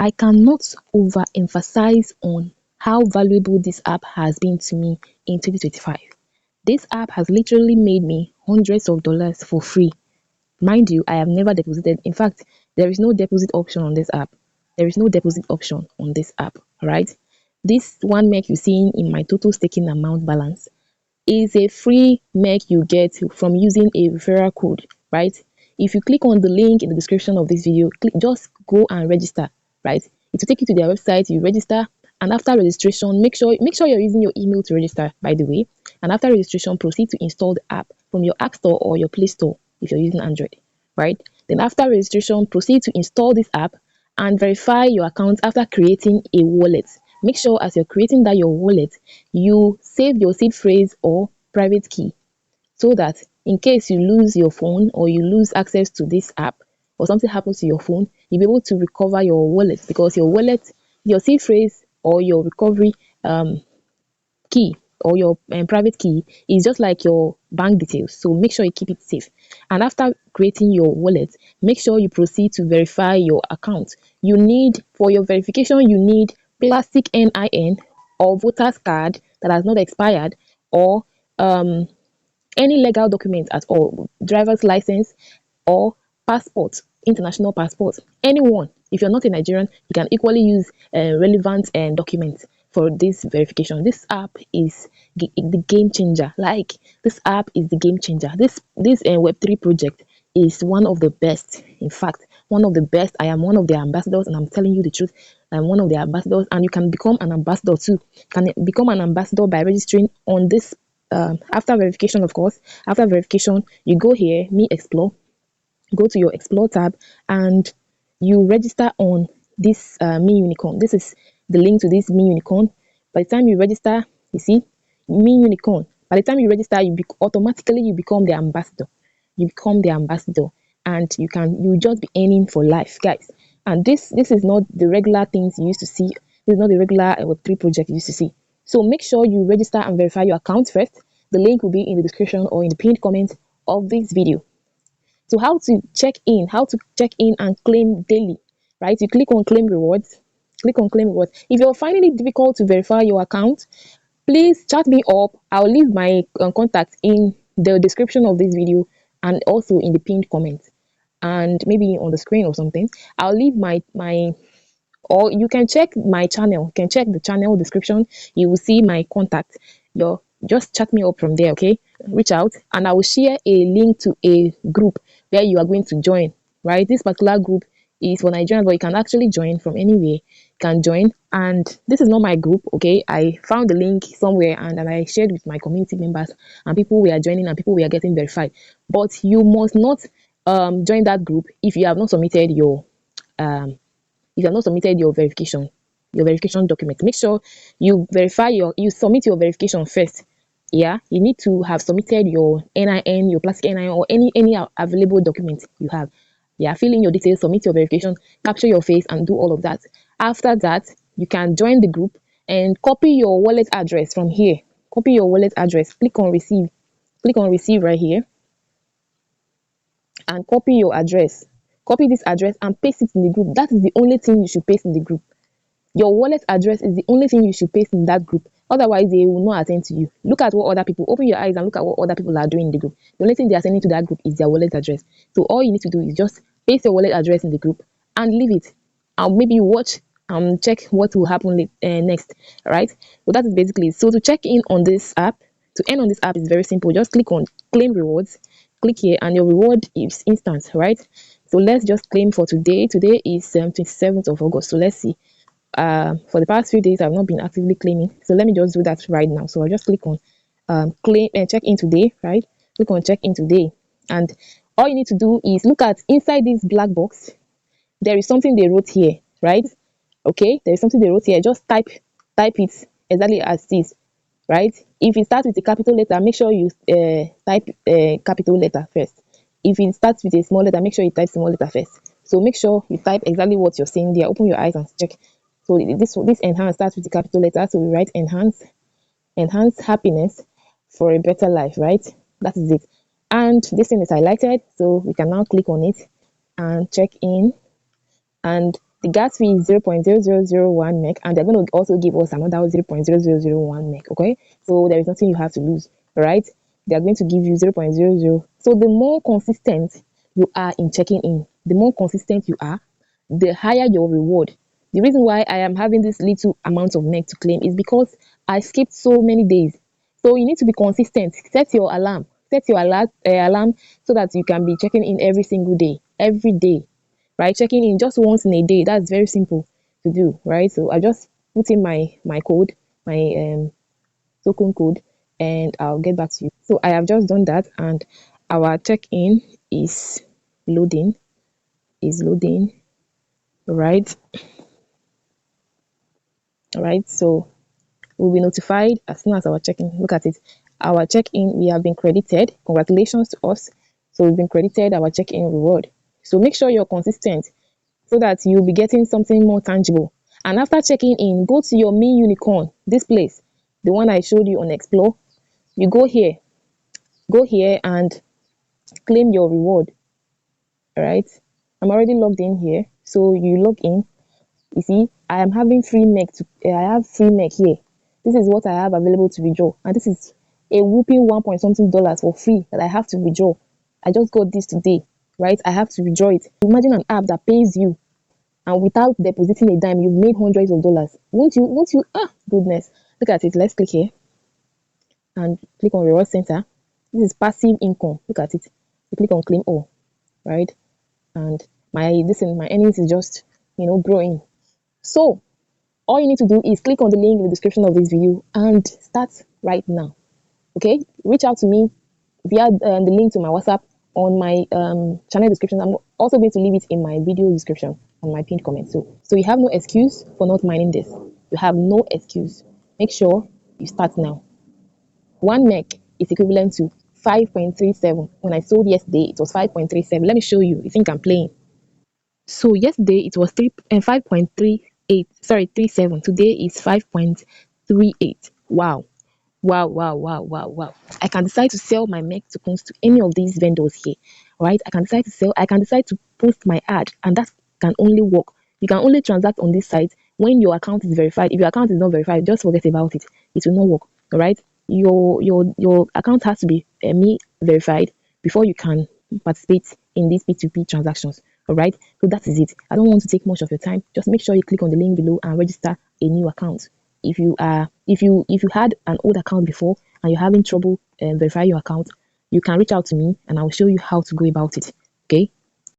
I cannot overemphasize on how valuable this app has been to me in 2025. This app has literally made me hundreds of dollars for free. Mind you, I have never deposited. In fact, there is no deposit option on this app. There is no deposit option on this app, right? This one MEC you see in my total staking amount balance is a free MEC you get from using a referral code, right? If you click on the link in the description of this video, just go and register, right? It will take you to their website, you register, and after registration, make sure you're using your email to register, by the way. And after registration, proceed to install the app from your App Store or your Play Store if you're using Android, right? Then after registration, proceed to install this app and verify your account after creating a wallet. Make sure as you're creating that your wallet, you save your seed phrase or private key so that in case you lose your phone or you lose access to this app or something happens to your phone, you'll be able to recover your wallet, because your wallet, your seed phrase or your recovery key or your private key is just like your bank details. So make sure you keep it safe. And after creating your wallet, make sure you proceed to verify your account. You need, for your verification, you need plastic NIN or voter's card that has not expired, or any legal document at all, driver's license or passport, international passport, anyone. If you're not a Nigerian, you can equally use relevant documents for this verification. This app is the game changer. Like, this app is the game changer. This Web3 project is one of the best. In fact, one of the best. I am one of the ambassadors, and I'm telling you the truth. I'm one of the ambassadors, and you can become an ambassador too. You can become an ambassador by registering on this. After verification, of course, after verification, you go here, Me Explore, go to your Explore tab, and you register on this Me Unicorn. This is the link to this Me Unicorn. By the time you register, you see Me Unicorn. By the time you register, automatically you become the ambassador. You become the ambassador, and you just be earning for life, guys. And this is not the regular things you used to see. This is not the regular Web3 project you used to see. So make sure you register and verify your account first. The link will be in the description or in the pinned comment of this video. So how to check in and claim daily, right? You click on claim rewards. Click on claim rewards. If you're finding it difficult to verify your account, please chat me up. I'll leave my contact in the description of this video and also in the pinned comment, and maybe on the screen or something. I'll leave my or you can check my channel. You can check the channel description. You will see my contact. Just chat me up from there, okay? Reach out, and I will share a link to a group where you are going to join, right? This particular group is for Nigerians, but you can actually join from anywhere. You can join, and this is not my group, okay? I found the link somewhere, and I shared with my community members, and people we are joining and people we are getting verified. But you must not join that group if you have not submitted your verification document. Make sure you submit your verification first. Yeah, you need to have submitted your NIN, your plastic NIN, or any available document you have. Yeah, fill in your details, submit your verification, capture your face, and do all of that. After that, you can join the group and copy your wallet address from here. Copy your wallet address. Click on receive. Click on receive right here, and copy your address. Copy this address and paste it in the group. That is the only thing you should paste in the group. Your wallet address is the only thing you should paste in that group. Otherwise, they will not attend to you. Look at what other people, open your eyes and look at what other people are doing in the group. The only thing they are sending to that group is their wallet address. So all you need to do is just paste your wallet address in the group and leave it. And maybe watch and check what will happen next. All right. So that is basically it. So to check in on this app, to earn on this app is very simple. Just click on claim rewards. Click here, and your reward is instant, right? So let's just claim for today. Today is 27th of August. So let's see. For the past few days, I've not been actively claiming. So let me just do that right now. So I'll just click on claim and check in today, right? Click on check in today. And all you need to do is look at inside this black box. There is something they wrote here, right? Okay, there is something they wrote here. Just type it exactly as this, right? If it starts with a capital letter, make sure you type a capital letter first. If it starts with a small letter, make sure you type small letter first. So make sure you type exactly what you're saying there. Open your eyes and check. So this enhance starts with the capital letter. So we write enhance happiness for a better life, right? That is it. And this thing is highlighted, so we can now click on it and check in. And The gas fee is 0.0001 MEC, and they're going to also give us another 0.0001 MEC. Okay, so there is nothing you have to lose, right? They are going to give you 0.00. So the more consistent you are in checking in, the more consistent you are, the higher your reward. The reason why I am having this little amount of MEC to claim is because I skipped so many days. So you need to be consistent. Set your alarm. Set your alarm so that you can be checking in every single day. Every day, right? Checking in just once in a day. That's very simple to do, right? So I just put in my code, my token code, and I'll get back to you. So I have just done that, and our check-in is loading. Is loading, right? All right. So we'll be notified as soon as our check-in. Look at it. Our check-in, we have been credited. Congratulations to us. So we've been credited our check-in reward. So make sure you're consistent so that you'll be getting something more tangible. And after checking in, go to your Me Unicorn, this place, the one I showed you on Explore. You go here and claim your reward. All right. I'm already logged in here. So you log in. You see, I am having free MEC I have free MEC here. This is what I have available to withdraw, and this is a whooping one point something dollars for free that I have to withdraw. I just got this today, right? I have to withdraw it. Imagine an app that pays you, and without depositing a dime, you've made hundreds of dollars. Won't you? Won't you? Ah, goodness! Look at it. Let's click here and click on Reward Center. This is passive income. Look at it. You click on Claim All, right? And my earnings is just growing. So all you need to do is click on the link in the description of this video and start right now. Okay, reach out to me via the link to my WhatsApp on my channel description. I'm also going to leave it in my video description on my pinned comment. So you have no excuse for not mining this. You have no excuse. Make sure you start now. 1 MEC is equivalent to 5.37. When I sold yesterday, it was 5.37. Let me show you. You think I'm playing? So yesterday it was 5.38, sorry, 37. Today is 5.38. Wow. Wow, wow, wow, wow, wow. I can decide to sell my MEC tokens to any of these vendors here, right? I can decide to post my ad, and that can only work. You can only transact on this site when your account is verified. If your account is not verified, just forget about it. It will not work, all right? Your account has to be me verified before you can participate in these P2P transactions. All right, so that is it. I don't want to take much of your time. Just make sure you click on the link below and register a new account. If you had an old account before and you're having trouble verifying your account, you can reach out to me and I will show you how to go about it. Okay,